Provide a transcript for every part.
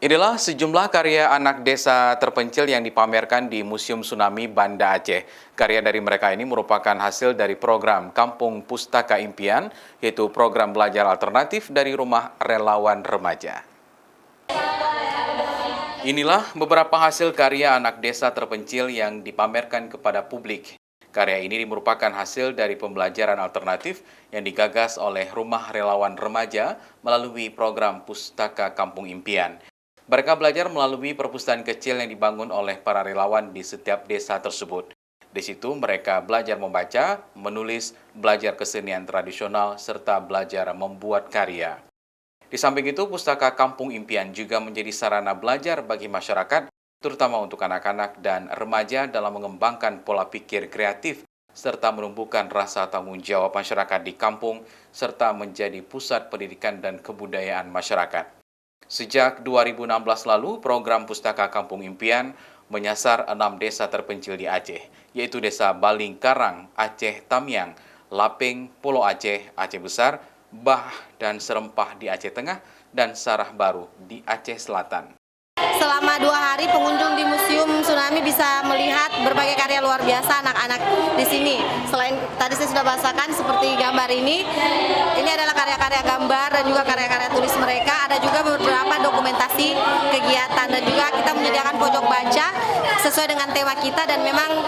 Inilah sejumlah karya anak desa terpencil yang dipamerkan di Museum Tsunami Banda Aceh. Karya dari mereka ini merupakan hasil dari program Kampung Pustaka Impian, yaitu program belajar alternatif dari Rumah Relawan Remaja. Inilah beberapa hasil karya anak desa terpencil yang dipamerkan kepada publik. Karya ini merupakan hasil dari pembelajaran alternatif yang digagas oleh Rumah Relawan Remaja melalui program Pustaka Kampung Impian. Mereka belajar melalui perpustakaan kecil yang dibangun oleh para relawan di setiap desa tersebut. Di situ mereka belajar membaca, menulis, belajar kesenian tradisional, serta belajar membuat karya. Di samping itu, Pustaka Kampung Impian juga menjadi sarana belajar bagi masyarakat, terutama untuk anak-anak dan remaja dalam mengembangkan pola pikir kreatif, serta menumbuhkan rasa tanggung jawab masyarakat di kampung, serta menjadi pusat pendidikan dan kebudayaan masyarakat. Sejak 2016 lalu, program Pustaka Kampung Impian menyasar 6 desa terpencil di Aceh, yaitu Desa Baling Karang, Aceh Tamiang, Lapeng, Pulau Aceh, Aceh Besar, Bah dan Serempah di Aceh Tengah, dan Sarah Baru di Aceh Selatan. Selama 2 hari pengunjung di Museum Tsunami bisa melihat berbagai karya luar biasa anak-anak di sini. Selain tadi saya sudah bahasakan seperti gambar ini adalah karya-karya gambar dan juga karya-karya tulis mereka. Ada juga beberapa dokumentasi kegiatan dan juga kita menyediakan pojok baca sesuai dengan tema kita, dan memang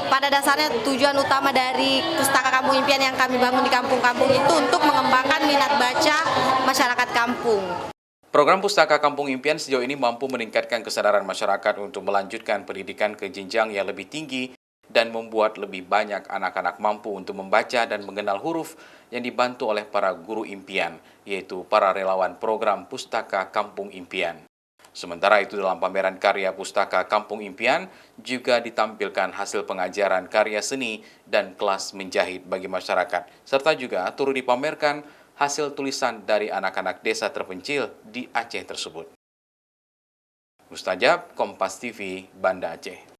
pada dasarnya tujuan utama dari Pustaka Kampung Impian yang kami bangun di kampung-kampung itu untuk mengembangkan minat baca masyarakat kampung. Program Pustaka Kampung Impian sejauh ini mampu meningkatkan kesadaran masyarakat untuk melanjutkan pendidikan ke jenjang yang lebih tinggi dan membuat lebih banyak anak-anak mampu untuk membaca dan mengenal huruf yang dibantu oleh para guru impian, yaitu para relawan program Pustaka Kampung Impian. Sementara itu, dalam pameran karya Pustaka Kampung Impian juga ditampilkan hasil pengajaran karya seni dan kelas menjahit bagi masyarakat, serta juga turut dipamerkan hasil tulisan dari anak-anak desa terpencil di Aceh tersebut. Mustajab, Kompas TV, Banda Aceh.